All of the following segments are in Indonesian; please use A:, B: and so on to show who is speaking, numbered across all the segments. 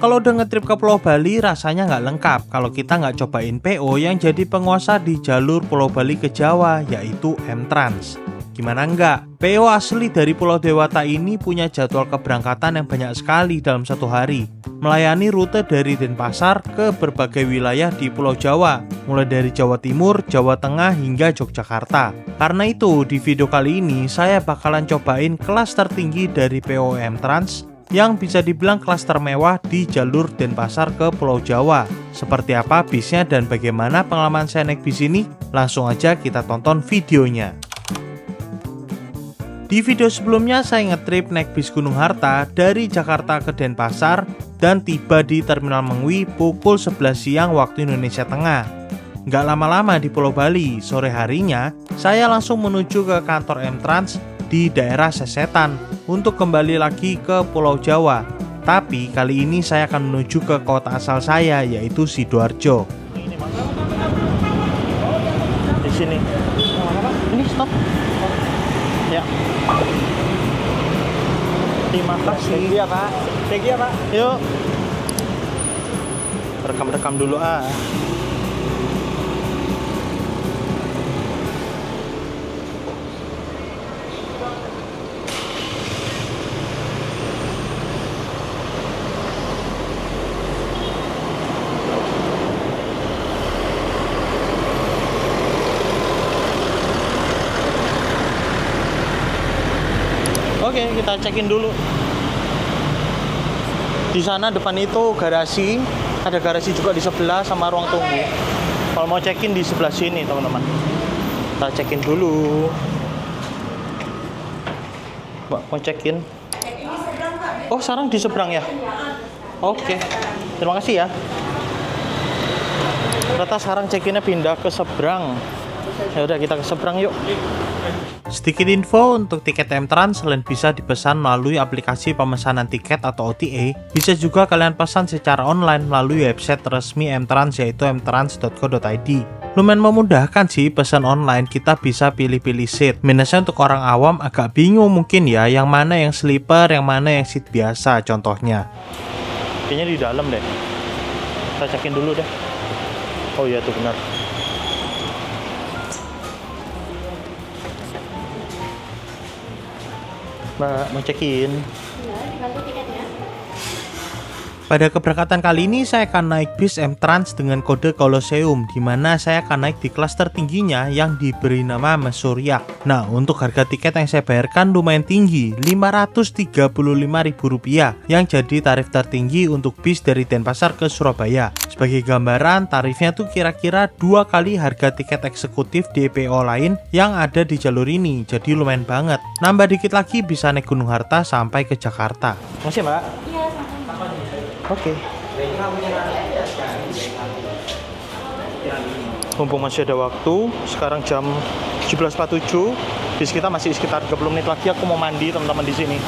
A: Kalau udah ngetrip ke Pulau Bali rasanya nggak lengkap kalau kita nggak cobain PO yang jadi penguasa di jalur Pulau Bali ke Jawa, yaitu M-Trans. Gimana enggak? PO asli dari Pulau Dewata ini punya jadwal keberangkatan yang banyak sekali dalam satu hari, melayani rute dari Denpasar ke berbagai wilayah di Pulau Jawa, mulai dari Jawa Timur, Jawa Tengah, hingga Yogyakarta. Karena itu, di video kali ini saya bakalan cobain kelas tertinggi dari PO M-Trans yang bisa dibilang kelas termewah di jalur Denpasar ke Pulau Jawa. Seperti apa bisnya dan bagaimana pengalaman saya naik bis ini? Langsung aja kita tonton videonya. Di video sebelumnya saya ngetrip naik bis Gunung Harta dari Jakarta ke Denpasar dan tiba di Terminal Mengwi pukul 11 siang waktu Indonesia Tengah. Nggak lama-lama di Pulau Bali, sore harinya saya langsung menuju ke kantor M-Trans di daerah Sesetan untuk kembali lagi ke Pulau Jawa. Tapi kali ini saya akan menuju ke kota asal saya, yaitu Sidoarjo. Di sini. Ini stop. Ya. Terima kasih.
B: Thank you ya Pak. Thank you ya Pak.
A: Yuk. Rekam-rekam dulu ah. Oke, kita cekin dulu. Di sana depan itu garasi, ada garasi juga di sebelah sama ruang tunggu. Kalau mau cekin di sebelah sini, teman-teman. Kita cekin dulu. Mbak, mau cekin? Oh, sekarang di seberang ya? Oke, terima kasih ya. Ternyata sekarang cekinnya pindah ke seberang. Ya udah, kita ke seberang yuk. Sedikit info untuk tiket M-Trans selain bisa dipesan melalui aplikasi pemesanan tiket atau OTA, bisa juga kalian pesan secara online melalui website resmi M-Trans yaitu mtrans.co.id. Lumayan memudahkan sih pesan online, kita bisa pilih-pilih seat. Minusnya untuk orang awam agak bingung mungkin ya, yang mana yang sleeper, yang mana yang seat biasa contohnya. Kayaknya di dalam deh. Kita cekin dulu deh. Oh iya tuh benar. Mbak, mau check-in?
C: Iya, dibantu tiketnya.
A: Pada keberangkatan kali ini saya akan naik bis M-Trans dengan kode Colosseum, di mana saya akan naik di kelas tertingginya yang diberi nama Mesuryak. Nah, untuk harga tiket yang saya bayarkan lumayan tinggi, Rp535.000, yang jadi tarif tertinggi untuk bis dari Denpasar ke Surabaya. Sebagai gambaran, tarifnya tuh kira-kira 2 kali harga tiket eksekutif di PO lain yang ada di jalur ini, jadi lumayan banget. Nambah dikit lagi bisa naik Gunung Harta sampai ke Jakarta. Makasih Mbak.
C: Iya, sama-sama.
A: Oke. Mumpung masih ada waktu, sekarang jam 17.47, bis kita masih sekitar 30 menit lagi. Aku mau mandi teman-teman di sini.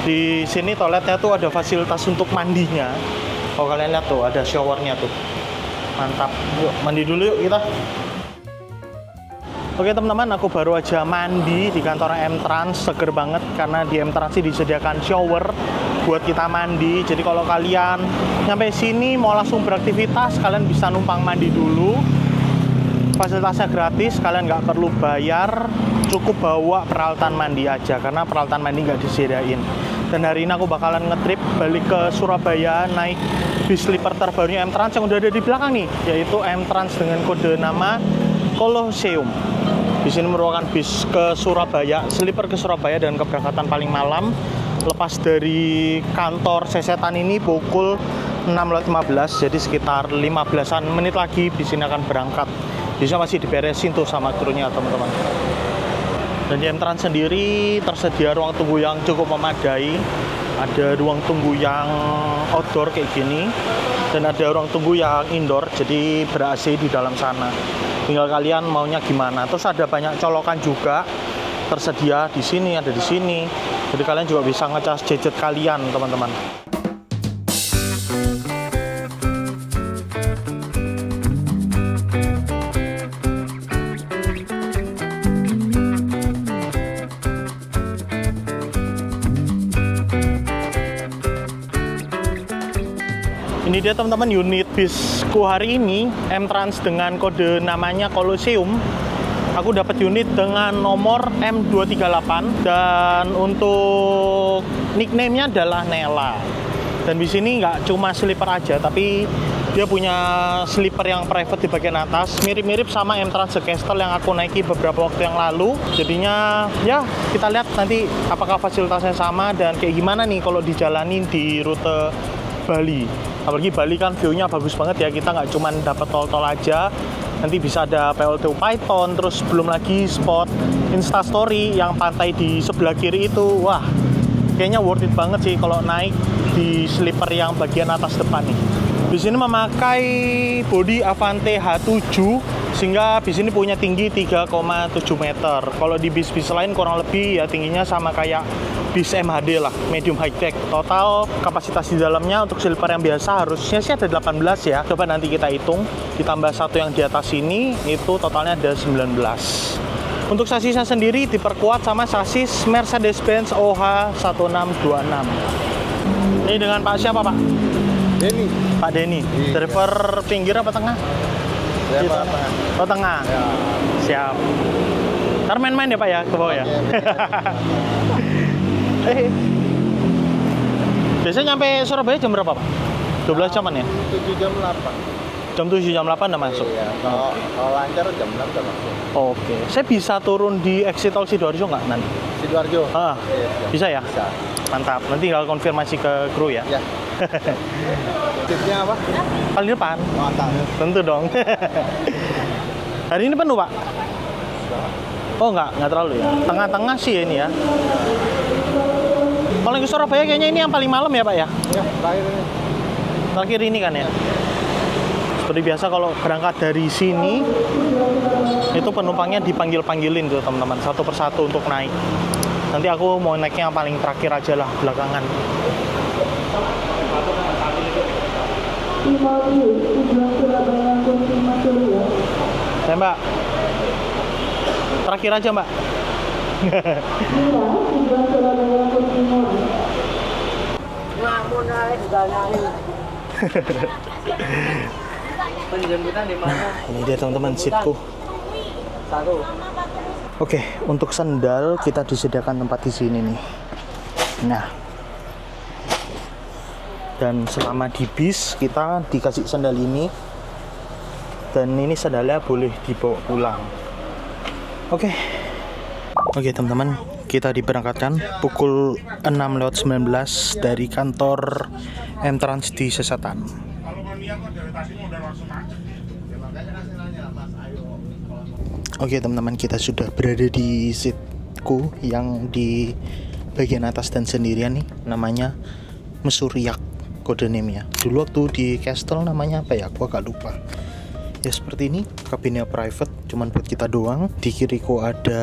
A: Di sini toiletnya tuh ada fasilitas untuk mandinya. Kalau kalian lihat tuh ada showernya tuh. Mantap. Yuk mandi dulu yuk kita. Oke teman-teman, aku baru aja mandi di kantor M-Trans, seger banget karena di M-Trans sih disediakan shower buat kita mandi. Jadi kalau kalian nyampe sini mau langsung beraktivitas, kalian bisa numpang mandi dulu. Fasilitasnya gratis, kalian nggak perlu bayar, cukup bawa peralatan mandi aja karena peralatan mandi nggak disediain. Dan hari ini aku bakalan ngetrip balik ke Surabaya naik bis sleeper terbarunya M-Trans yang udah ada di belakang nih, yaitu M-Trans dengan kode nama Colosseum. Di sini merupakan bis ke Surabaya, sleeper ke Surabaya dan keberangkatan paling malam. Lepas dari kantor Sesetan ini pukul 6.15, jadi sekitar 15-an menit lagi bis ini akan berangkat. Bisa masih diberesin tuh sama krunya teman-teman. Dan di M-Trans sendiri tersedia ruang tunggu yang cukup memadai. Ada ruang tunggu yang outdoor kayak gini dan ada ruang tunggu yang indoor, jadi ber-AC di dalam sana. Tinggal kalian maunya gimana. Terus ada banyak colokan juga tersedia di sini, ada di sini. Jadi kalian juga bisa ngecas gadget kalian, teman-teman. Ini dia teman-teman unit bisku hari ini, M-Trans dengan kode namanya Colosseum. Aku dapat unit dengan nomor M238 dan untuk nickname-nya adalah Nela. Dan di sini nggak cuma sleeper aja, tapi dia punya sleeper yang private di bagian atas, mirip-mirip sama M-Trans The Castle yang aku naiki beberapa waktu yang lalu. Jadinya ya kita lihat nanti apakah fasilitasnya sama dan kayak gimana nih kalau dijalanin di rute Bali. Apalagi Bali kan view-nya bagus banget ya, kita nggak cuma dapat tol-tol aja, nanti bisa ada PLTU Python, terus belum lagi spot Instastory yang pantai di sebelah kiri itu. Wah, kayaknya worth it banget sih kalau naik di sleeper yang bagian atas depan nih. Di sini memakai bodi Avante H7 sehingga bis ini punya tinggi 3,7 meter. Kalau di bis-bis lain kurang lebih ya tingginya sama kayak bis MHD lah, medium high tech. Total kapasitas di dalamnya untuk sleeper yang biasa harusnya sih ada 18 ya. Coba nanti kita hitung, ditambah satu yang di atas ini, itu totalnya ada 19. Untuk sasisnya sendiri diperkuat sama sasis Mercedes-Benz OH1626. Ini dengan Pak siapa Pak?
B: Denny.
A: Pak Denny.
B: Iya.
A: Driver pinggir apa tengah?
B: Saya
A: Di
B: Pak.
A: tengah. Oh tengah.
B: Ya.
A: Siap. Ntar main-main ya Pak ya ke bawah ya. Biasanya nyampe Surabaya jam berapa Pak? 12 jaman ya?
B: 7 jam 8.
A: Jam 7 jam 8 udah masuk.
B: Iya. Kalau lancar jam 6 udah masuk.
A: Oke. Saya bisa turun di exit tol Sidoarjo nggak nanti?
B: Sidoarjo.
A: Ah,
B: Iya,
A: bisa ya?
B: Bisa.
A: Mantap. Nanti tinggal konfirmasi ke kru ya.
B: Ya. Tipsnya apa?
A: Paling depan.
B: Mantap.
A: Tentu dong. Hari ini penuh Pak? Oh nggak terlalu ya. Tengah-tengah sih ini ya. Kalau ke Surabaya kayaknya ini yang paling malam ya Pak ya?
B: Ya, terakhir ini.
A: Terakhir ini kan ya. Seperti biasa kalau berangkat dari sini itu penumpangnya dipanggil-panggilin tuh teman-teman satu persatu untuk naik. Nanti aku mau naiknya yang paling terakhir aja lah, belakangan. Ya Mbak. Terakhir aja Mbak.
B: Penjemputan di mana?
A: Ini dia teman-teman seatku.
B: Satu.
A: Oke, untuk sandal kita disediakan tempat di sini nih. Nah, dan selama di bis kita dikasih sandal ini, dan ini sandalnya boleh dibawa pulang. Oke, teman-teman, kita diberangkatkan pukul 6:19 dari kantor M-Trans di Sesatan. Oke teman-teman, kita sudah berada di seatku yang di bagian atas dan sendirian nih. Namanya Mesuriak kode name-nya. Dulu waktu di Castle namanya apa ya? Aku agak lupa. Ya seperti ini, kabinnya private, cuman buat kita doang. Di kiriku ada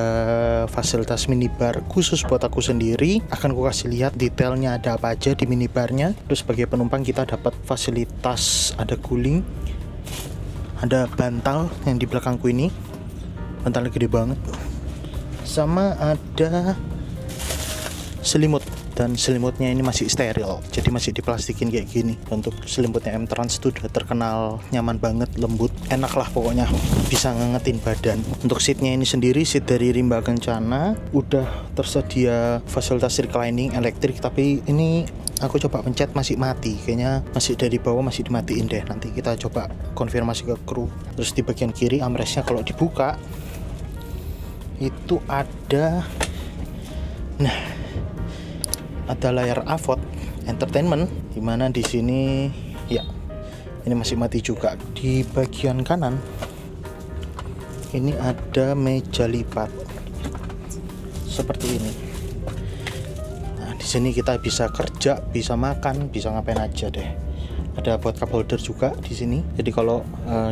A: fasilitas minibar khusus buat aku sendiri. Akan ku kasih lihat detailnya ada apa aja di minibarnya. Terus sebagai penumpang kita dapat fasilitas ada cooling, ada bantal yang di belakangku ini. Bantalnya gede banget. Sama ada selimut, dan selimutnya ini masih steril, jadi masih diplastikin kayak gini. Untuk selimutnya M-Trans itu udah terkenal nyaman banget, lembut, enak lah pokoknya, bisa ngangetin badan. Untuk seatnya ini sendiri, seat dari Rimba Kencana, udah tersedia fasilitas reclining elektrik, tapi ini aku coba pencet masih mati, kayaknya masih dari bawah masih dimatiin deh. Nanti kita coba konfirmasi ke kru. Terus di bagian kiri armrestnya kalau dibuka itu ada, nah, ada layar AVOD entertainment, dimana di sini ya ini masih mati juga. Di bagian kanan ini ada meja lipat seperti ini. Nah, di sini kita bisa kerja, bisa makan, bisa ngapain aja deh. Ada buat cup holder juga di sini. Jadi kalau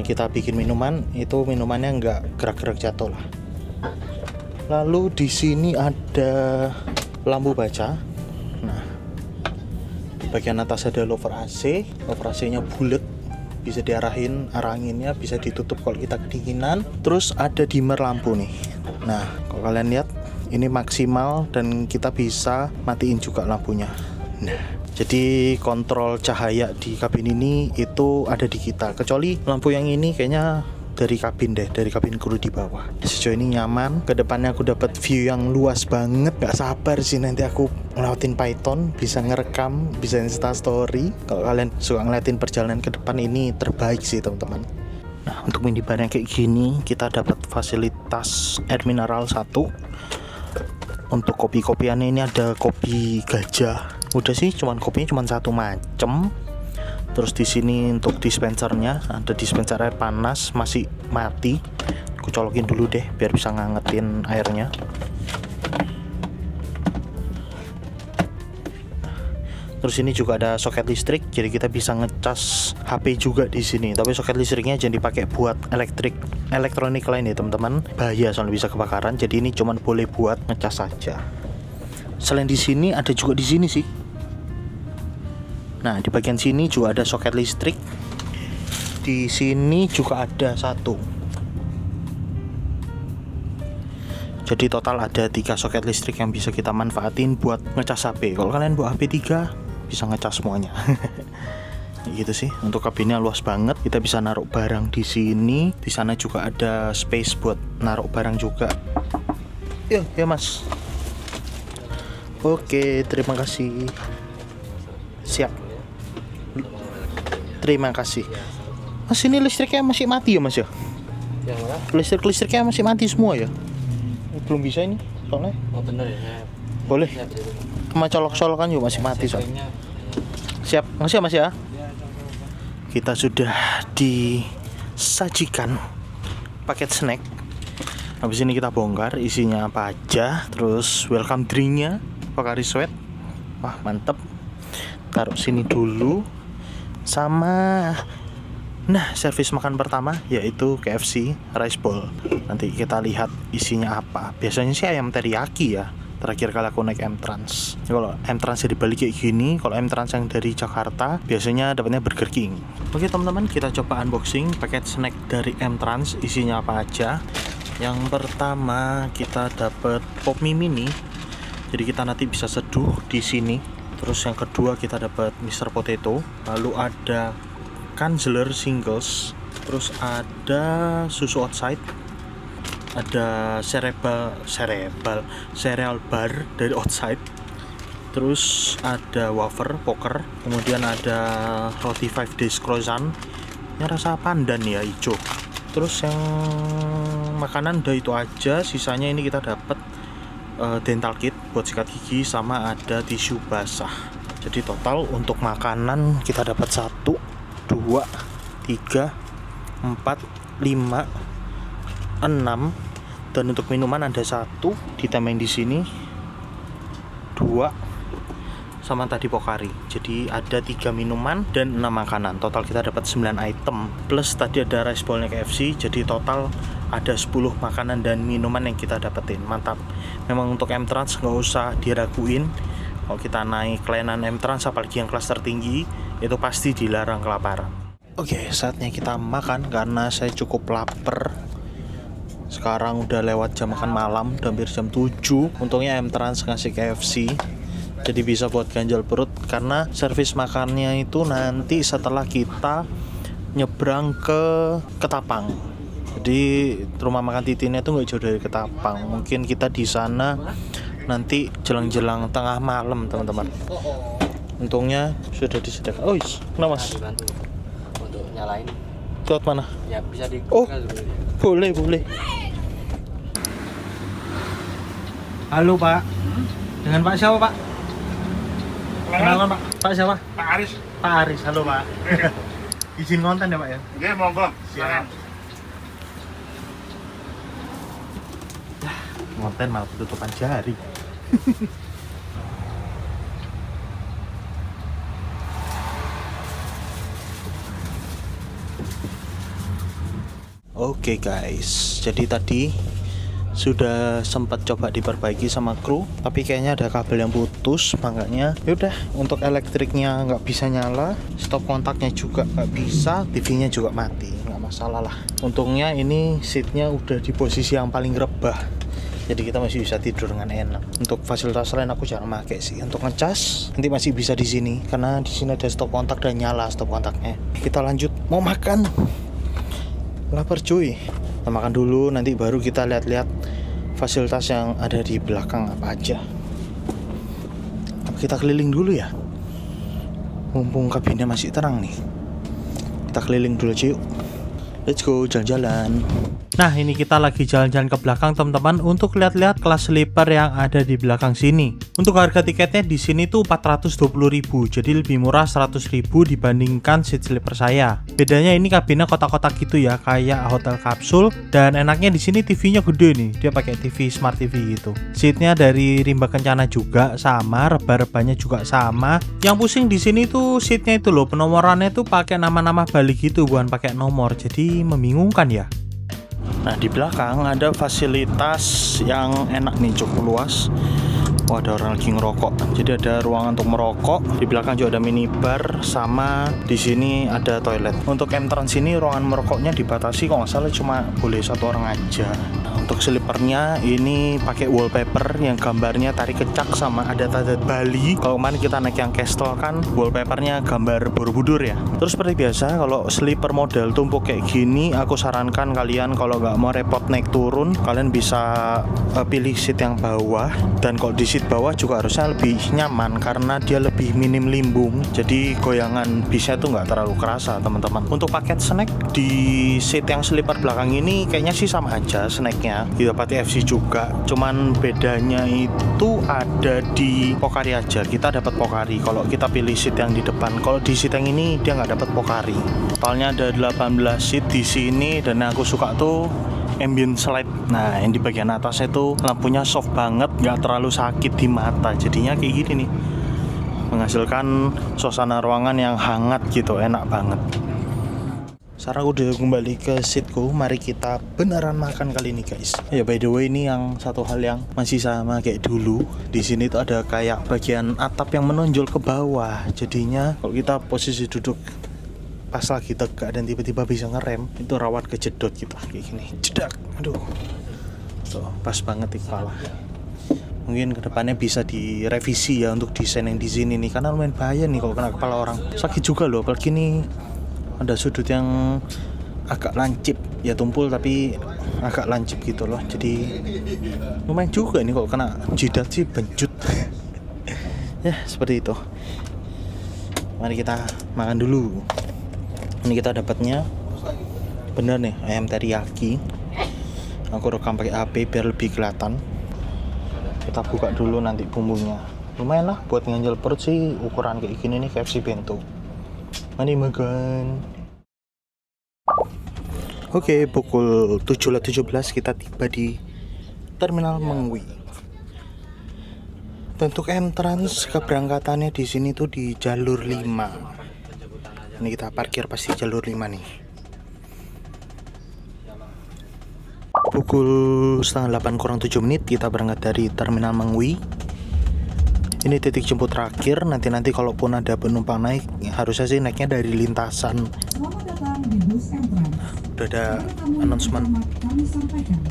A: kita bikin minuman, itu minumannya nggak gerak-gerak jatuh lah. Lalu di sini ada lampu baca. Nah, di bagian atas ada lover AC. Lover AC-nya bulat, bisa diarahin arah anginnya, bisa ditutup kalau kita kedinginan. Terus ada dimmer lampu nih. Nah, kalau kalian lihat ini maksimal dan kita bisa matiin juga lampunya. Nah, Jadi kontrol cahaya di kabin ini itu ada di kita. Kecuali lampu yang ini kayaknya dari kabin deh, dari kabin kru di bawah. Sejauh ini nyaman. Kedepannya aku dapat view yang luas banget. Gak sabar sih nanti aku ngelewatin Python, bisa ngerekam, bisa Insta Story. Kalau kalian suka ngeliatin perjalanan ke depan, ini terbaik sih teman-teman. Nah, untuk minibar yang kayak gini kita dapat fasilitas air mineral 1. Untuk kopi-kopiannya ini ada kopi gajah. Udah sih, kopinya cuma satu macem. Terus di sini untuk dispensernya ada dispenser air panas masih mati. Aku colokin dulu deh biar bisa ngangetin airnya. Terus ini juga ada soket listrik, jadi kita bisa ngecas HP juga di sini. Tapi soket listriknya jangan dipakai buat elektronik lain ya teman-teman. Bahaya soalnya bisa kebakaran. Jadi ini cuma boleh buat ngecas saja. Selain di sini ada juga di sini sih. Nah, di bagian sini juga ada soket listrik. Di sini juga ada satu. Jadi total ada 3 soket listrik yang bisa kita manfaatin buat ngecas HP. Kalau kalian bawa HP 3, bisa ngecas semuanya. Gitu sih. Untuk kabinnya luas banget. Kita bisa naruh barang di sini. Di sana juga ada space buat naruh barang juga. Ya Mas. Oke, terima kasih. Siap. Terima kasih. Mas, ini listriknya masih mati ya Mas ya?
B: Yang mana?
A: Listriknya masih mati semua ya? Belum bisa ini soalnya.
B: Oh bener ya.
A: Boleh. Sama colok-colokan juga masih mati soalnya. Siap. Makasih ya Mas ya. Kita sudah disajikan paket snack. Habis ini kita bongkar isinya apa aja. Terus welcome drinknya Pocari Sweat. Wah mantep. Taruh sini dulu. Sama servis makan pertama yaitu KFC rice bowl. Nanti kita lihat isinya apa. Biasanya sih ayam teriyaki ya. Terakhir kali aku naik M-Trans. Kalau M-Trans jadi balik kayak gini, kalau M-Trans yang dari Jakarta biasanya dapatnya Burger King. Oke teman-teman, kita coba unboxing paket snack dari M-Trans. Isinya apa aja? Yang pertama kita dapat pop mie mini. Jadi kita nanti bisa seduh di sini. Terus yang kedua kita dapat Mr. Potato. Lalu ada Kanzler Singles. Terus ada susu outside. Ada cereal bar dari outside. Terus ada wafer poker. Kemudian ada roti 5 days croissant. Yang rasa pandan ya, hijau. Terus yang makanan udah itu aja. Sisanya ini kita dapat dental kit buat sikat gigi, sama ada tisu basah. Jadi total untuk makanan kita dapat 1, 2, 3, 4, 5, 6. Dan untuk minuman ada 1 ditambahin di sini, 2, sama tadi Pocari. Jadi ada 3 minuman dan 6 makanan. Total kita dapat 9 item. Plus tadi ada rice bowl-nya KFC. Jadi total ada 10 makanan dan minuman yang kita dapetin. Mantap. Memang untuk M-Trans nggak usah diraguin. Kalau kita naik layanan M-Trans, apalagi yang kelas tertinggi, itu pasti dilarang kelaparan. Oke, saatnya kita makan karena saya cukup lapar. Sekarang udah lewat jam makan malam, udah hampir jam 7. Untungnya M-Trans ngasih KFC, jadi bisa buat ganjal perut. Karena servis makannya itu nanti setelah kita nyebrang ke Ketapang. Jadi rumah makan Titinnya itu nggak jauh dari Ketapang. Mungkin kita di sana nanti jelang-jelang tengah malam teman-teman. Untungnya sudah disediakan. Oh, kenapa Mas?
B: Dibantu untuk nyalain.
A: Lewat mana?
B: Ya bisa di.
A: Oh, boleh. Halo Pak. Dengan Pak siapa Pak? Kenalan Pak. Pak siapa?
D: Pak Aris.
A: Pak Aris. Halo Pak. Izin konten ya Pak ya?
D: Oke, monggo.
A: Siap. Konten malah tutupan jari. Oke guys, jadi tadi sudah sempat coba diperbaiki sama kru, tapi kayaknya ada kabel yang putus, makanya yaudah untuk elektriknya nggak bisa nyala, stop kontaknya juga nggak bisa, TV-nya juga mati, nggak masalah lah. Untungnya ini seatnya udah di posisi yang paling rebah, jadi kita masih bisa tidur dengan enak. Untuk fasilitas lain aku jarang pakai sih. Untuk ngecas nanti masih bisa di sini karena di sini ada stop kontak dan nyala stop kontaknya. Kita lanjut mau makan. Lapar cuy. Kita makan dulu, nanti baru kita lihat-lihat fasilitas yang ada di belakang apa aja. Kita keliling dulu ya. Mumpung kabinnya masih terang nih. Kita keliling dulu cuy. Let's go jalan-jalan. Nah, ini kita lagi jalan-jalan ke belakang teman-teman untuk lihat-lihat kelas sleeper yang ada di belakang sini. Untuk harga tiketnya di sini tuh 420.000, jadi lebih murah 100.000 dibandingkan seat sleeper saya. Bedanya ini kabinnya kotak-kotak gitu ya, kayak hotel kapsul, dan enaknya di sini TV-nya gede nih. Dia pakai TV Smart TV gitu. Seatnya dari rimba kencana juga sama, reba-rebanya juga sama. Yang pusing di sini tuh seatnya itu loh, penomorannya tuh pakai nama-nama Bali gitu, bukan pakai nomor. Jadi membingungkan ya. Nah, di belakang ada fasilitas yang enak nih, cukup luas. Wah, ada orang lagi ngerokok. Jadi ada ruangan untuk merokok. Di belakang juga ada minibar, sama di sini ada toilet. Untuk entrance ini ruangan merokoknya dibatasi, kalau nggak salah cuma boleh 1 orang aja. Nah, untuk sleepernya ini pakai wallpaper yang gambarnya tari kecak sama ada tanda Bali. Kalau kemarin kita naik yang Castle kan wallpapernya gambar Borobudur ya. Terus seperti biasa kalau sleeper model tumpuk kayak gini, aku sarankan kalian kalau nggak mau repot naik turun, kalian bisa pilih seat yang bawah. Dan kalau di seat bawah juga harusnya lebih nyaman karena dia lebih minim limbung, jadi goyangan bisnya tuh nggak terlalu kerasa teman-teman. Untuk paket snack di seat yang sleeper belakang ini kayaknya sih sama aja snacknya, kita pakai FC juga, cuman bedanya itu ada di Pokari aja. Kita dapat Pokari kalau kita pilih seat yang di depan. Kalau di seat yang ini dia nggak dapat Pokari. Totalnya ada 18 seat di sini, dan yang aku suka tuh ambient slide. Nah, yang di bagian atasnya tuh lampunya soft banget, nggak terlalu sakit di mata. Jadinya kayak gini nih, menghasilkan suasana ruangan yang hangat gitu, enak banget. Sekarang udah kembali ke seatku, mari kita beneran makan kali ini guys. Ya by the way, ini yang satu hal yang masih sama kayak dulu. Di sini tuh ada kayak bagian atap yang menonjol ke bawah. Jadinya kalau kita posisi duduk pas lagi tegak dan tiba-tiba bisa ngerem, itu rawan kejedot kita kayak gini, jedak, aduh, tuh pas banget di kepala. Mungkin kedepannya bisa direvisi ya untuk desain yang di sini nih, karena lumayan bahaya nih kalau kena kepala orang. Sakit juga loh, apalagi nih ada sudut yang agak lancip, ya tumpul tapi agak lancip gitu loh. Jadi lumayan juga nih kalau kena jidat sih, bencut. Ya seperti itu. Mari kita makan dulu. Ini kita dapatnya bener nih, ayam teriyaki. Aku rekam pakai HP biar lebih kelihatan. Kita buka dulu nanti bumbunya. Lumayan lah buat nganjel perut sih, ukuran kayak gini nih KFC bento. Mari makan. Oke, pukul 7.17 kita tiba di Terminal Mengwi. Bentuk entrance keberangkatannya di sini tuh di jalur 5. Ini kita parkir pasti jalur 5 nih. Pukul 7:30 kurang 7 menit kita berangkat dari Terminal Mengwi. Ini titik jemput terakhir. Nanti kalaupun ada penumpang naik, harusnya sih naiknya dari lintasan.
D: Selamat datang di bus Entrance.
A: Udah ada announcement.
D: Kami sampaikan,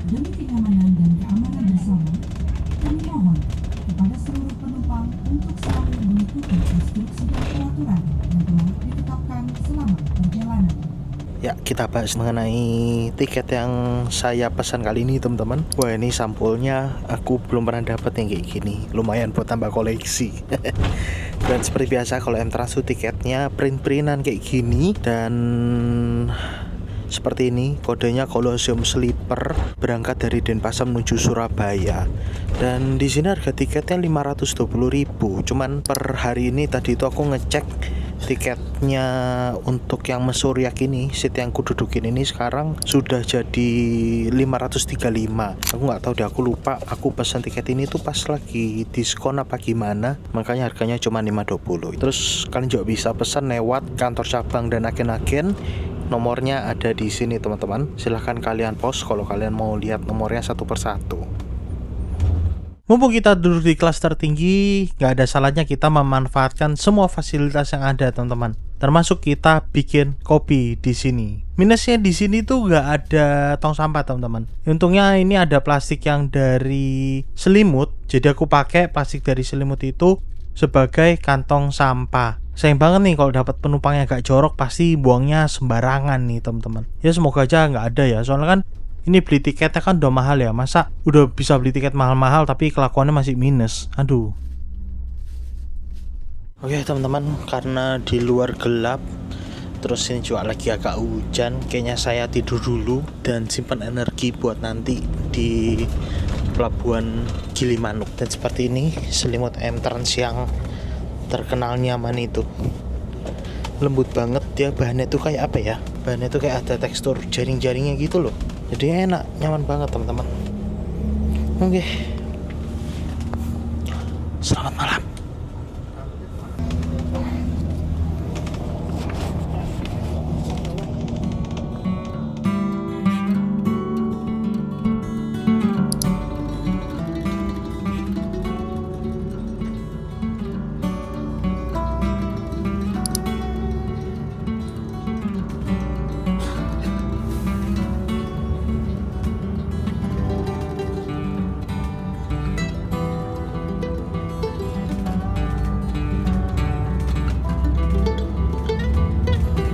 D: demi kenyamanan dan keamanan bersama, kami mohon kepada seluruh penumpang untuk selalu mengikuti instruksi dan peraturan yang telah ditetapkan selama perjalanan.
A: Ya, kita bahas mengenai tiket yang saya pesan kali ini teman-teman. Wah, ini sampulnya aku belum pernah dapat yang kayak gini. Lumayan buat tambah koleksi. Dan seperti biasa kalau Entrance tuh tiketnya print-printan kayak gini. Dan seperti ini, kodenya Colosseum Sleeper, berangkat dari Denpasar menuju Surabaya. Dan di sini harga tiketnya 520.000. Cuman per hari ini tadi itu aku ngecek tiketnya untuk yang Mesuriak ini, seat yang aku dudukin ini sekarang sudah jadi 535. Aku nggak tahu deh, aku lupa. Aku pesan tiket ini tuh pas lagi diskon apa gimana, makanya harganya cuma 520. Terus kalian juga bisa pesan lewat kantor cabang dan agen-agen. Nomornya ada di sini teman-teman. Silahkan kalian post kalau kalian mau lihat nomornya satu persatu. Mumpung kita duduk di kelas tertinggi, nggak ada salahnya kita memanfaatkan semua fasilitas yang ada teman-teman. Termasuk kita bikin kopi di sini. Minusnya di sini tuh nggak ada tong sampah teman-teman. Untungnya ini ada plastik yang dari selimut. Jadi aku pakai plastik dari selimut itu sebagai kantong sampah. Sayang banget nih kalau dapat penumpang yang agak jorok, pasti buangnya sembarangan nih teman-teman. Ya semoga aja nggak ada ya. Soalnya kan ini beli tiketnya kan udah mahal ya. Masa udah bisa beli tiket mahal-mahal tapi kelakuannya masih minus. Aduh. Oke teman-teman, karena di luar gelap, terus ini juga lagi agak hujan, kayaknya saya tidur dulu dan simpan energi buat nanti di pelabuhan Gilimanuk. Dan seperti ini selimut M-Trans yang terkenal nyaman itu, lembut banget dia, bahannya tuh kayak apa ya, bahannya tuh kayak ada tekstur jaring-jaringnya gitu loh, jadi enak, nyaman banget teman-teman. Oke, selamat malam.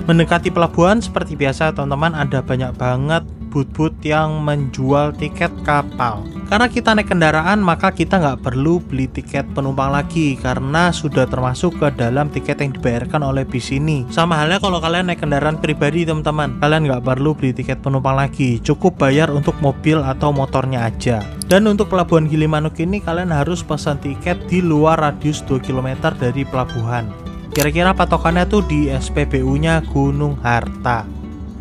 A: Mendekati pelabuhan seperti biasa teman-teman, ada banyak banget booth-booth yang menjual tiket kapal. Karena kita naik kendaraan maka kita nggak perlu beli tiket penumpang lagi karena sudah termasuk ke dalam tiket yang dibayarkan oleh bis ini. Sama halnya kalau kalian naik kendaraan pribadi teman-teman, kalian nggak perlu beli tiket penumpang lagi, cukup bayar untuk mobil atau motornya aja. Dan untuk pelabuhan Gilimanuk ini kalian harus pesan tiket di luar radius 2 km dari pelabuhan. Kira-kira patokannya tuh di SPBU-nya Gunung Harta.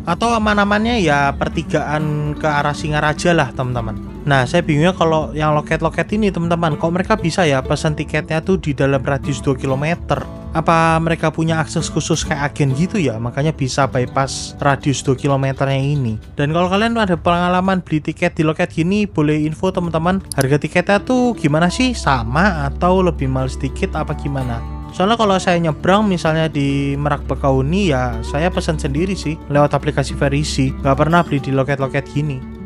A: Atau aman-amannya ya pertigaan ke arah Singaraja lah teman-teman. Nah saya bingungnya kalau yang loket-loket ini teman-teman, kok mereka bisa ya pesan tiketnya tuh di dalam radius 2 km? Apa mereka punya akses khusus kayak agen gitu ya, makanya bisa bypass radius 2 km-nya ini. Dan kalau kalian ada pengalaman beli tiket di loket gini, boleh info teman-teman, harga tiketnya tuh gimana sih? Sama atau lebih mahal sedikit apa gimana? Soalnya kalau saya nyebrang misalnya di Merak Bakauni ya saya pesan sendiri sih lewat aplikasi Verisi, nggak pernah beli di loket-loket gini.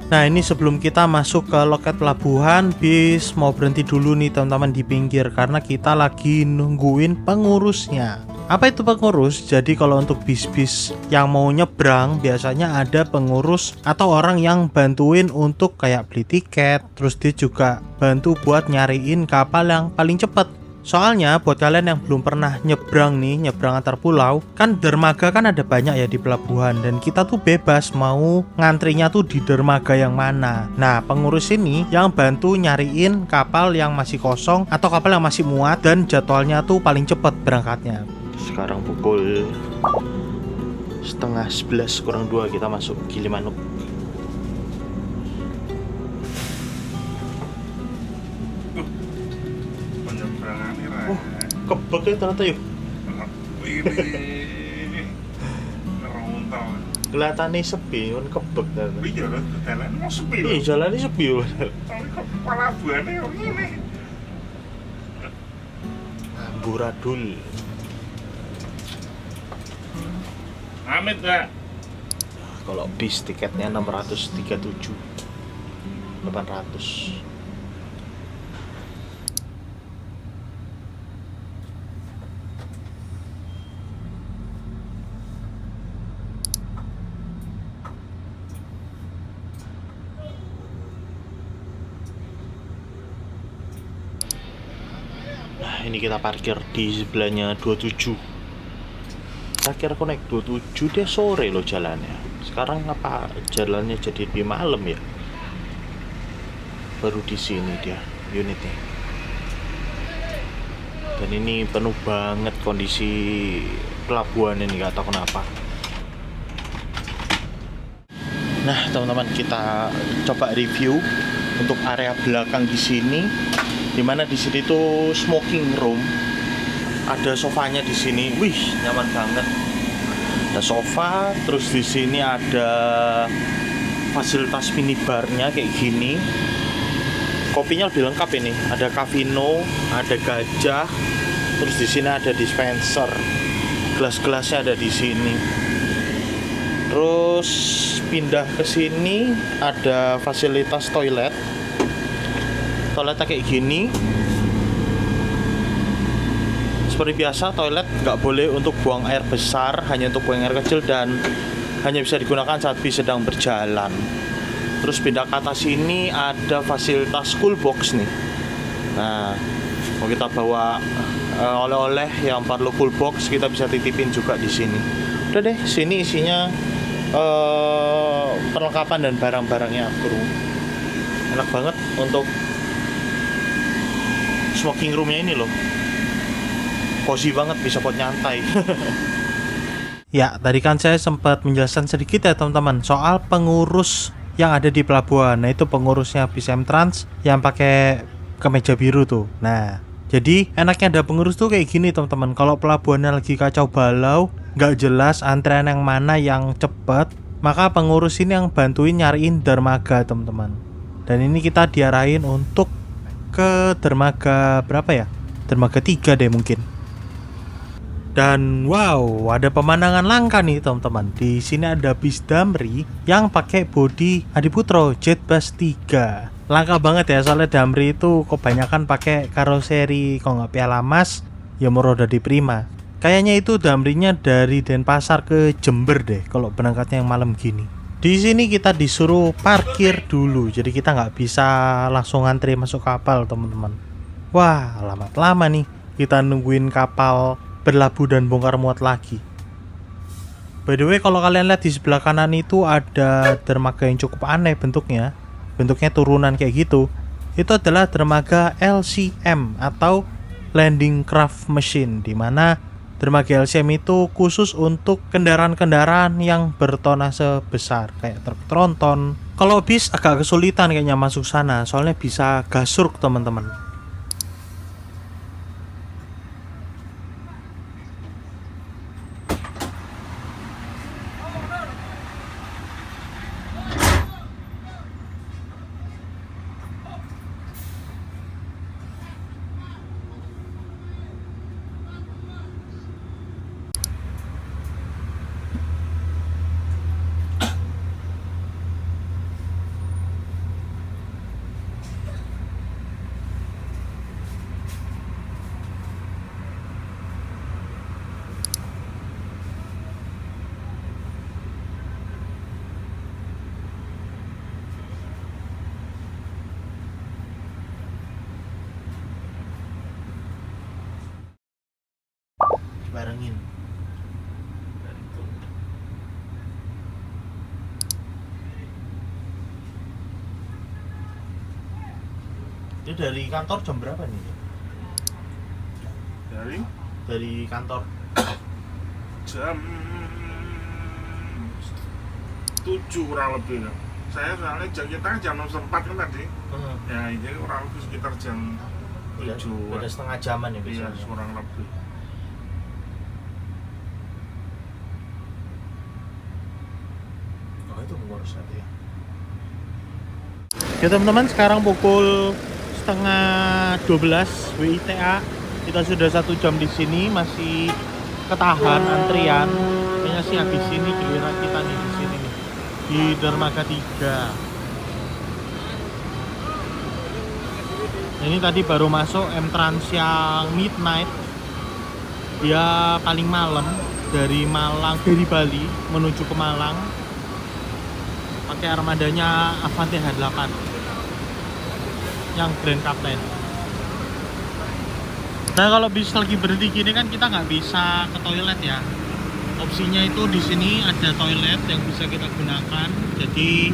A: Nah ini sebelum kita masuk ke loket pelabuhan, bis mau berhenti dulu nih teman-teman di pinggir karena kita lagi nungguin pengurusnya. Apa itu pengurus? Jadi kalau untuk bis-bis yang mau nyebrang biasanya ada pengurus atau orang yang bantuin untuk kayak beli tiket, terus dia juga bantu buat nyariin kapal yang paling cepat. Soalnya buat kalian yang belum pernah nyebrang antar pulau, kan dermaga kan ada banyak ya di pelabuhan, dan kita tuh bebas mau ngantrinya tuh di dermaga yang mana. Nah pengurus ini yang bantu nyariin kapal yang masih kosong atau kapal yang masih muat dan jadwalnya tuh paling cepat berangkatnya. Sekarang pukul 10:30 kurang 2 kita masuk Gilimanuk. Kebek ya ternyata yuk.
E: Ini ngerontal.
A: Kelihatannya sepi, kan kebek ternyata.
E: Iya loh, jalan mau sepi loh.
A: Iya jalannya sepi loh.
E: Tapi kok pelabuhannya yang ini.
A: Amburadul.
E: Amit gak?
A: Kalau bis tiketnya 637, 800. Ini kita parkir di sebelahnya 27. Terakhir aku naik 27 dia sore loh jalannya. Sekarang apa jalannya jadi lebih malam ya? Baru di sini dia unitnya. Dan ini penuh banget kondisi pelabuhan ini, nggak tahu kenapa. Nah, teman-teman, kita coba review untuk area belakang di sini. Dimana di sini tuh smoking room. Ada sofanya di sini. Wih, nyaman banget. Ada sofa, terus di sini ada fasilitas minibarnya kayak gini. Kopinya lebih lengkap ini. Ada Cafino, ada gajah, terus di sini ada dispenser. Gelas-gelasnya ada di sini. Terus pindah ke sini ada fasilitas toilet. Toiletnya kayak gini. Seperti biasa, toilet nggak boleh untuk buang air besar, hanya untuk buang air kecil dan hanya bisa digunakan saat bis sedang berjalan. Terus pindah ke atas sini ada fasilitas school box nih. Nah, mau kita bawa oleh-oleh yang perlu full box, kita bisa titipin juga di sini. Udah deh, sini isinya perlengkapan dan barang-barangnya kru. Enak banget untuk smoking roomnya ini loh. Cozy banget, bisa buat nyantai. Ya, tadi kan saya sempat menjelaskan sedikit ya teman-teman soal pengurus yang ada di pelabuhan. Nah, itu pengurusnya bis M-Trans yang pakai kemeja biru tuh. Nah, jadi enaknya ada pengurus tuh kayak gini teman-teman. Kalau pelabuhannya lagi kacau balau, nggak jelas antrean yang mana yang cepet, maka pengurus ini yang bantuin nyariin dermaga teman-teman. Dan ini kita diarahin untuk ke dermaga berapa ya? Dermaga 3 deh mungkin. Dan wow, ada pemandangan langka nih teman-teman. Di sini ada bis Damri yang pakai bodi Adiputro Jetbus 3. Langka banget ya, soalnya Damri itu kebanyakan pakai karoseri kalau nggak Piala Mas, ya roda di Prima. Kayaknya itu Damrinya dari Denpasar ke Jember deh kalau berangkatnya yang malam gini. Di sini kita disuruh parkir dulu, jadi kita nggak bisa langsung ngantri masuk kapal teman-teman. Wah, lama nih kita nungguin kapal berlabuh dan bongkar muat lagi. By the way, kalau kalian lihat di sebelah kanan itu ada dermaga yang cukup aneh bentuknya. Bentuknya turunan kayak gitu. Itu adalah dermaga LCM atau Landing Craft Machine, di mana dermaga LCM itu khusus untuk kendaraan-kendaraan yang bertonase besar kayak truk tronton. Kalau bis agak kesulitan kayaknya masuk sana, soalnya bisa gasruk teman-teman. Barengin. Itu dari kantor jam berapa nih? Dari kantor
E: jam 7 kurang lebih. Saya soalnya kita jam 4 kan tadi. Ya ini kurang lebih sekitar jam 7.
A: Ada setengah jaman ya
E: Iya,
A: biasanya.
E: kurang lebih.
A: Oh, itu ngurus nanti ya. Ya teman-teman, sekarang pukul setengah 12 WITA. Kita sudah 1 jam di sini, masih ketahan antrian. Kayaknya sih habis ini giliran kita nih di sini nih, di dermaga 3. Ini tadi baru masuk M-Trans yang midnight. Dia paling malam dari Bali menuju ke Malang. Pakai armadanya Avante H8 yang Grand Captain. Nah, kalau bis lagi berhenti gini kan kita nggak bisa ke toilet ya. Opsinya itu di sini ada toilet yang bisa kita gunakan. Jadi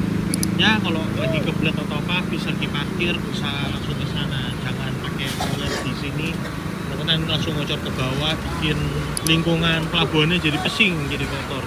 A: ya kalau lagi kebelet atau apa bisa diparkir, bisa langsung ke sana. Jangan pakai toilet di sini, karena ini langsung ngocor ke bawah, bikin lingkungan pelabuhannya jadi pesing, jadi kotor.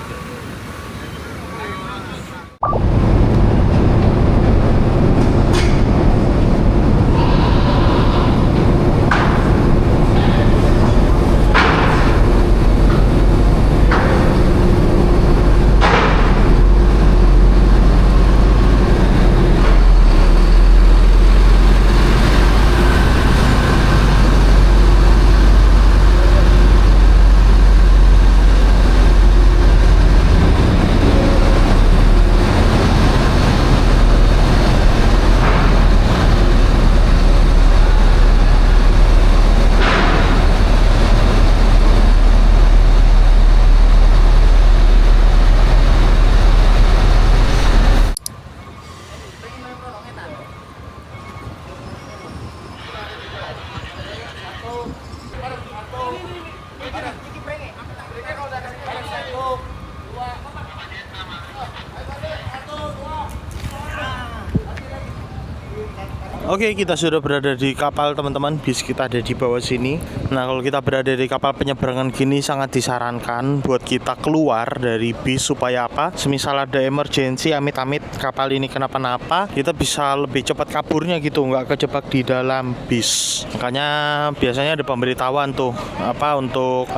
A: Oke, kita sudah berada di kapal teman-teman. Bis kita ada di bawah sini. Nah, kalau kita berada di kapal penyeberangan gini sangat disarankan buat kita keluar dari bis supaya apa? Semisal ada emergency, amit-amit kapal ini kenapa-napa, kita bisa lebih cepat kaburnya gitu, nggak kejebak di dalam bis. Makanya biasanya ada pemberitahuan tuh apa untuk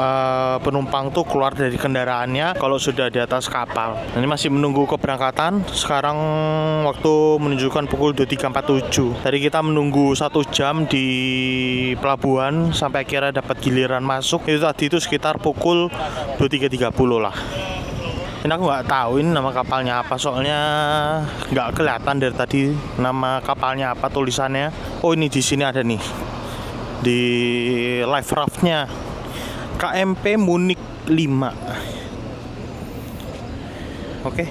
A: penumpang tuh keluar dari kendaraannya kalau sudah di atas kapal. Ini masih menunggu keberangkatan. Sekarang waktu menunjukkan pukul 23.47. Tadi kita menunggu 1 jam di pelabuhan sampai akhirnya dapat giliran masuk. Itu tadi itu sekitar pukul 23.30 lah. Ini aku nggak tahu ini nama kapalnya apa, soalnya nggak kelihatan dari tadi nama kapalnya apa tulisannya. Oh, ini di sini ada nih di live raftnya, KMP Munich 5. Oke,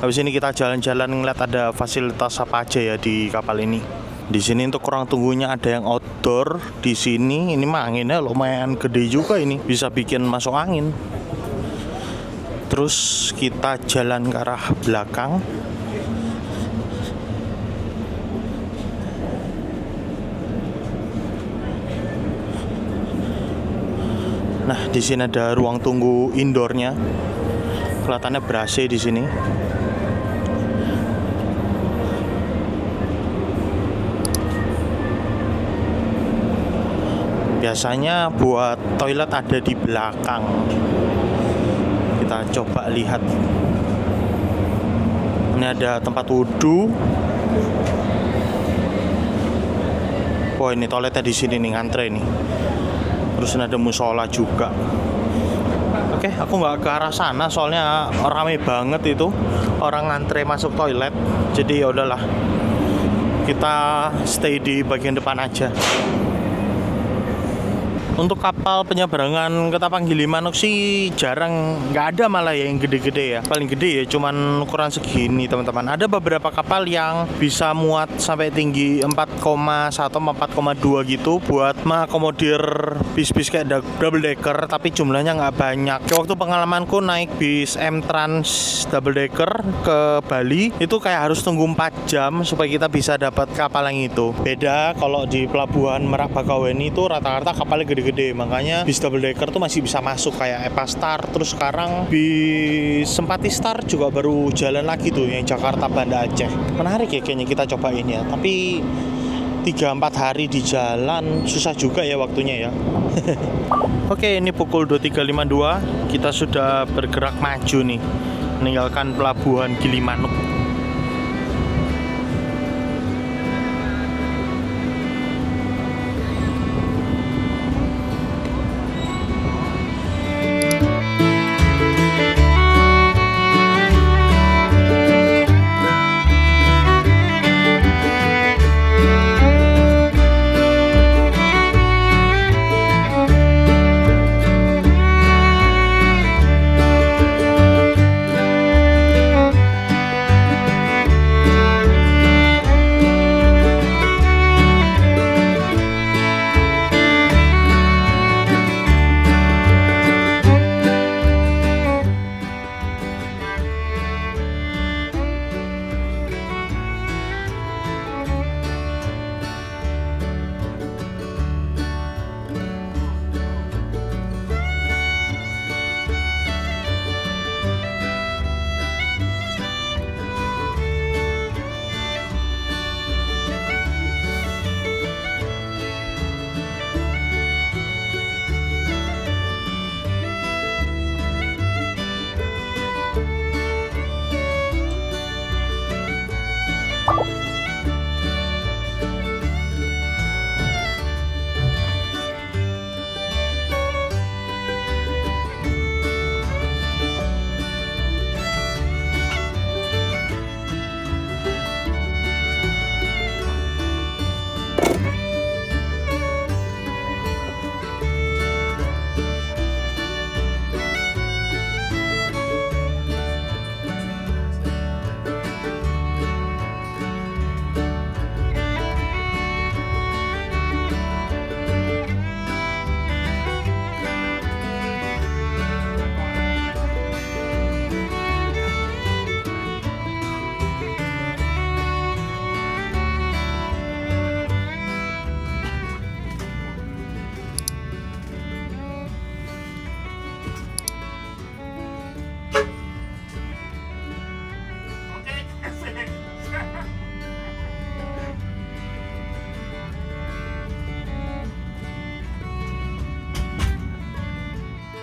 A: habis ini kita jalan-jalan ngeliat ada fasilitas apa aja ya di kapal ini. Di sini untuk kurang tunggunya ada yang outdoor. Di sini ini mah anginnya lumayan gede juga, ini bisa bikin masuk angin. Terus kita jalan ke arah belakang. Nah, di sini ada ruang tunggu indoornya. Kelihatannya ber-AC di sini. Biasanya buat toilet ada di belakang. Kita coba lihat. Ini ada tempat wudhu. Wah, ini toiletnya di sini nih, ngantre nih. Terus ini ada musola juga. Oke, aku nggak ke arah sana soalnya ramai banget itu orang ngantre masuk toilet. Jadi ya udahlah, kita stay di bagian depan aja. Untuk kapal penyeberangan Ketapang Gilimanuk sih jarang, nggak ada malah ya yang gede-gede ya. Paling gede ya cuman ukuran segini teman-teman. Ada beberapa kapal yang bisa muat sampai tinggi 4,1 4,2 gitu buat mengakomodir bis-bis kayak double decker, tapi jumlahnya nggak banyak. Kayak waktu pengalamanku naik bis M-Trans double decker ke Bali itu kayak harus tunggu 4 jam supaya kita bisa dapat kapal yang itu. Beda kalau di pelabuhan Merak Bakauheni itu rata-rata kapalnya gede-gede, makanya bis double decker tuh masih bisa masuk kayak Epastar. Terus sekarang bis Sempati Star juga baru jalan lagi tuh yang Jakarta Banda Aceh. Menarik ya kayaknya kita cobain ya, tapi 3-4 hari di jalan susah juga ya waktunya ya. Oke, ini pukul 23.52. Kita sudah bergerak maju nih, meninggalkan pelabuhan Gilimanuk.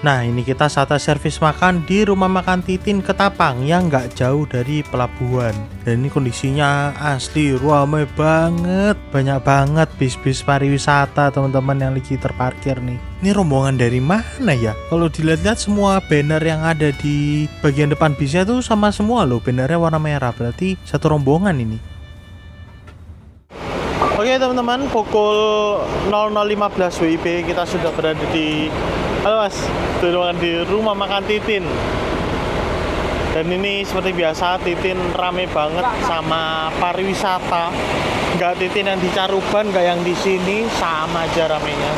A: Nah, ini kita saatnya servis makan di rumah makan Titin Ketapang yang nggak jauh dari pelabuhan. Dan ini kondisinya asli ramai banget, banyak banget bis-bis pariwisata teman-teman yang lagi terparkir nih. Ini rombongan dari mana ya? Kalau dilihat-lihat semua banner yang ada di bagian depan bisnya tuh sama semua loh, bannernya warna merah, berarti satu rombongan ini. Oke teman-teman, pukul 00.15 WIB kita sudah berada di di rumah makan Titin. Dan ini seperti biasa Titin rame banget sama pariwisata. Nggak Titin yang di Caruban, nggak yang di sini, sama aja ramenya.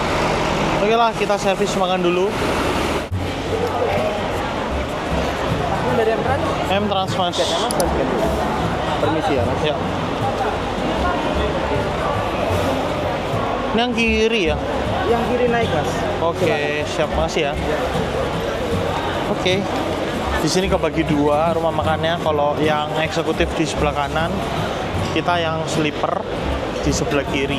A: Oke lah, kita servis makan dulu.
B: Dari
A: M-Trans Mas.
B: Permisi ya, Mas.
A: Ya. Ini yang kiri ya?
B: Yang kiri naik, Mas.
A: Oke, siap makasih ya. Oke. Di sini kebagi dua rumah makannya. Kalau yang eksekutif di sebelah kanan, kita yang sleeper di sebelah kiri.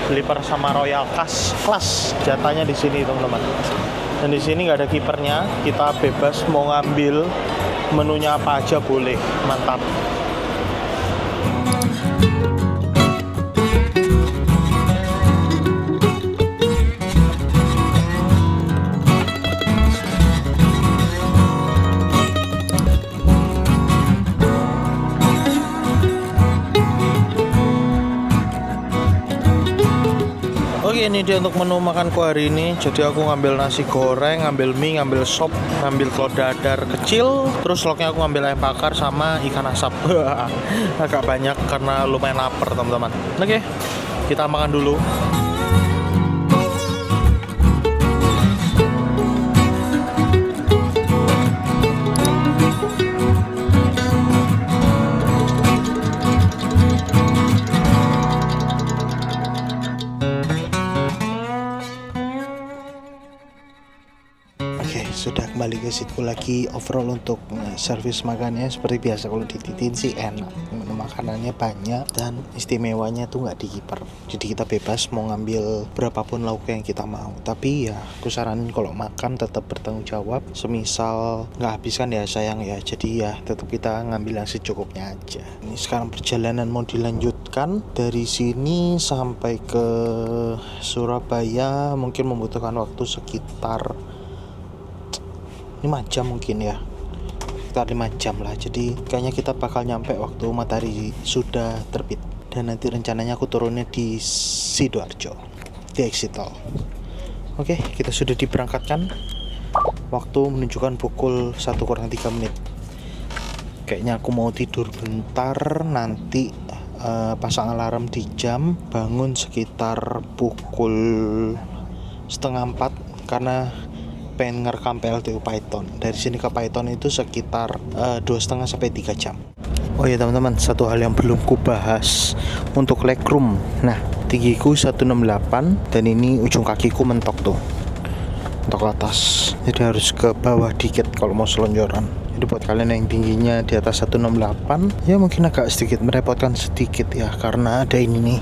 A: Sleeper sama Royal Class jatahnya di sini teman-teman. Dan di sini nggak ada kipernya. Kita bebas mau ngambil menunya apa aja boleh. Mantap. Oke, ini dia untuk menu makanku hari ini. Jadi aku ngambil nasi goreng, ngambil mie, ngambil sop, ngambil telur dadar kecil, terus lauknya aku ngambil ayam bakar sama ikan asap. Agak banyak karena lumayan lapar teman-teman. Oke, kita makan dulu. Oke, sudah kembali ke situ lagi. Overall untuk servis makannya seperti biasa. Kalau di Titin sih enak, menu makanannya banyak dan istimewanya tuh nggak dikiper. Jadi kita bebas mau ngambil berapapun lauk yang kita mau. Tapi ya aku saranin kalau makan tetap bertanggung jawab. Semisal nggak habiskan ya sayang ya. Jadi ya tetap kita ngambil yang secukupnya aja. Ini sekarang perjalanan mau dilanjutkan dari sini sampai ke Surabaya. Mungkin membutuhkan waktu sekitar 5 jam mungkin ya, sekitar 5 jam lah. Jadi kayaknya kita bakal nyampe waktu matahari sudah terbit. Dan nanti rencananya aku turunnya di Sidoarjo, di exit tol. Oke, kita sudah diberangkatkan. Waktu menunjukkan pukul 1:03. Kayaknya aku mau tidur bentar. Nanti pasang alarm di jam, bangun sekitar pukul 3:30 karena pengen ngerekam PLTU Python. Dari sini ke Python itu sekitar 2,5 sampai 3 jam. Oh ya teman-teman, satu hal yang belum ku bahas untuk legroom. Nah, tinggiku 168 dan ini ujung kakiku mentok tuh, mentok atas. Jadi harus ke bawah dikit kalau mau selonjoran. Jadi buat kalian yang tingginya di atas 168, ya mungkin agak sedikit merepotkan sedikit ya, karena ada ini nih.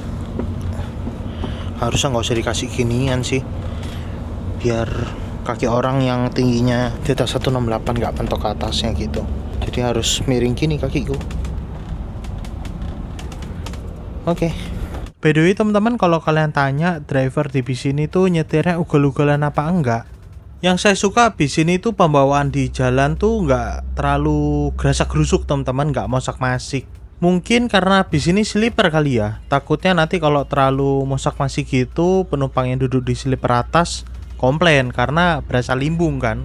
A: Harusnya nggak usah dikasih ginian sih, biar kaki orang yang tingginya di atas 168 nggak mentok ke atasnya gitu. Jadi harus miring gini kakiku. Oke. By the way teman-teman, kalau kalian tanya driver di bis ini tuh nyetirnya ugal-ugalan apa enggak, yang saya suka bis ini tuh pembawaan di jalan tuh nggak terlalu gerasak gerusuk teman-teman, nggak mosak-masik. Mungkin karena bis ini sleeper kali ya. Takutnya nanti kalau terlalu mosak-masik gitu, penumpang yang duduk di sleeper atas komplain karena berasa limbung kan.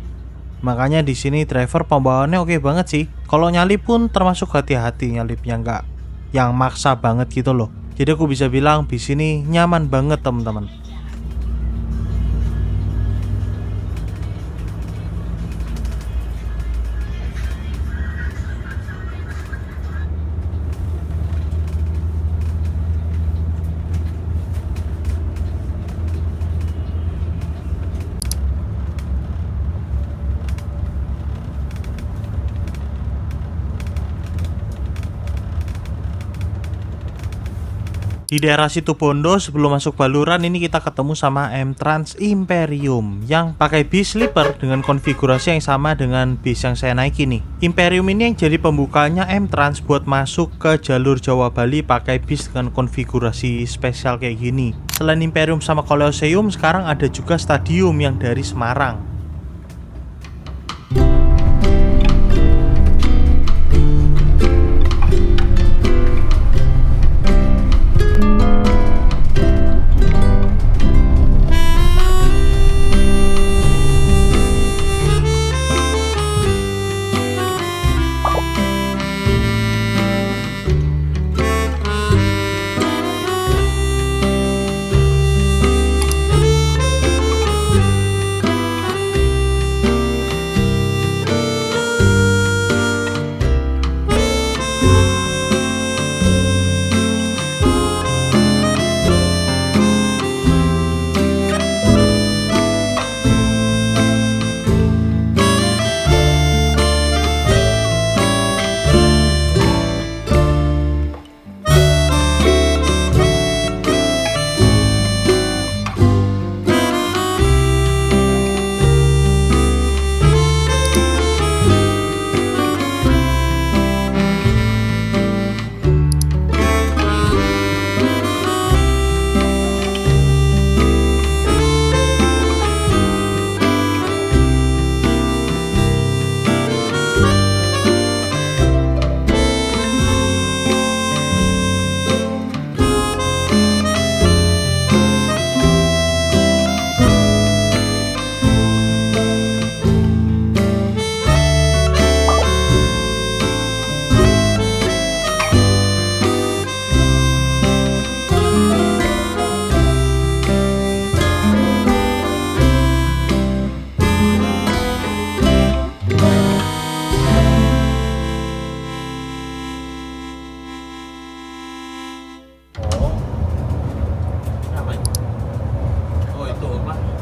A: Makanya di sini driver pembawaannya oke banget sih. Kalau nyalip pun termasuk hati-hati nyalipnya, nggak yang maksa banget gitu loh. Jadi aku bisa bilang bis ini nyaman banget teman-teman. Di daerah Situbondo sebelum masuk Baluran ini kita ketemu sama M-Trans Imperium yang pakai bis sleeper dengan konfigurasi yang sama dengan bis yang saya naiki nih. Imperium ini yang jadi pembukanya M-Trans buat masuk ke jalur Jawa Bali pakai bis dengan konfigurasi spesial kayak gini. Selain Imperium sama Colosseum, sekarang ada juga Stadium yang dari Semarang.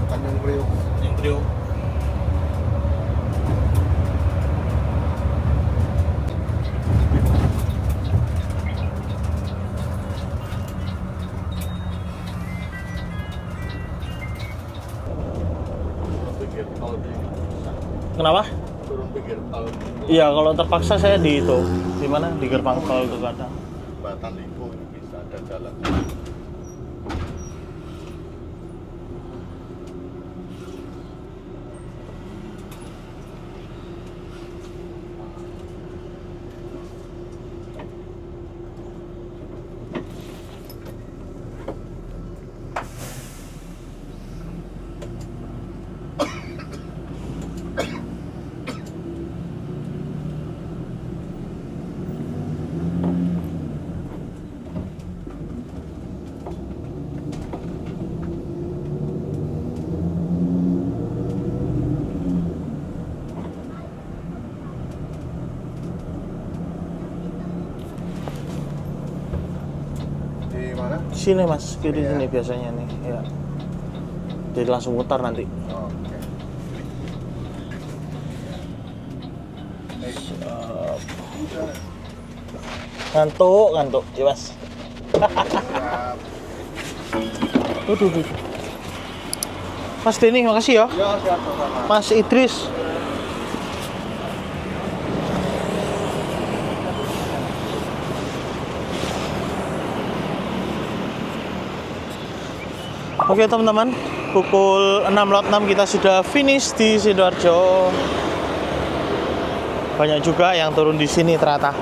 B: Tanjung Priok.
A: Kenapa?
B: Turun pinggir tol.
A: Iya, kalau terpaksa saya di itu. Di mana? Di gerbang tol itu kadang.
B: Jembatan Lipo bisa ada jalan. Di mana?
A: Sini mas, kiri
B: Iya.
A: sini biasanya nih. Ya. Jadi langsung mutar nanti.
B: Oke.
A: Ngantuk, ya mas. Duh. Mas Denny, makasih ya.
B: Ya, siap sama.
A: Mas Idris. Oke teman-teman, pukul 6.06 kita sudah finish di Sidoarjo. Banyak juga yang turun di sini ternyata.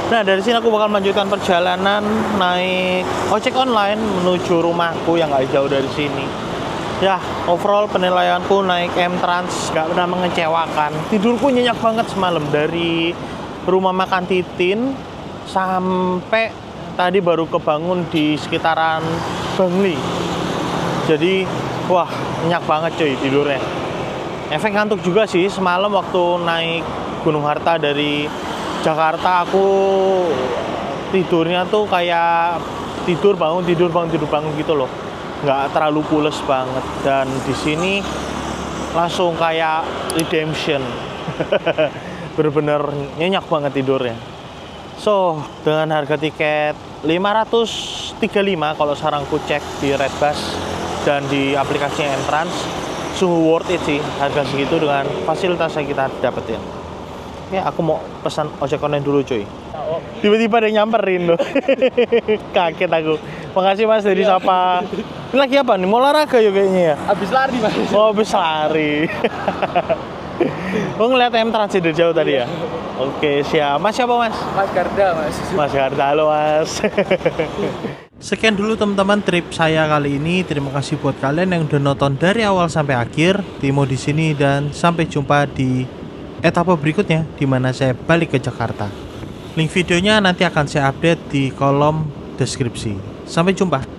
A: Nah, dari sini aku bakal melanjutkan perjalanan naik ojek online menuju rumahku yang nggak jauh dari sini. Ya, overall penilaianku naik M-Trans nggak pernah mengecewakan. Tidurku nyenyak banget semalam dari rumah makan Titin sampai tadi baru kebangun di sekitaran Bangli. Jadi, wah, nyenyak banget cuy tidurnya. Efek ngantuk juga sih semalam waktu naik Gunung Harta dari Jakarta, aku tidurnya tuh kayak tidur bangun gitu loh, nggak terlalu pules banget. Dan di sini langsung kayak redemption, bener-bener nyenyak banget tidurnya. So dengan harga tiket 535 kalau sekarang ku cek di Redbus dan di aplikasi M-Trans, worth it sih harga segitu dengan fasilitas yang kita dapetin. Ya, aku mau pesan ojek online dulu cuy. Tiba-tiba ada yang nyamperin loh. Kaget aku. Makasih Mas dari Sapa. Ini lagi apa nih? Mau olahraga ya kayaknya ya?
F: Habis lari Mas.
A: Oh, habis lari. Mau ngeliat M-Trans dari jauh tadi ya? Oke, siap. Mas siapa Mas?
F: Mas Garda Mas.
A: Mas Garda, halo Mas. Sekian dulu teman-teman trip saya kali ini. Terima kasih buat kalian yang udah nonton dari awal sampai akhir. Timo di sini dan sampai jumpa di etapa berikutnya di mana saya balik ke Jakarta. Link videonya nanti akan saya update di kolom deskripsi. Sampai jumpa.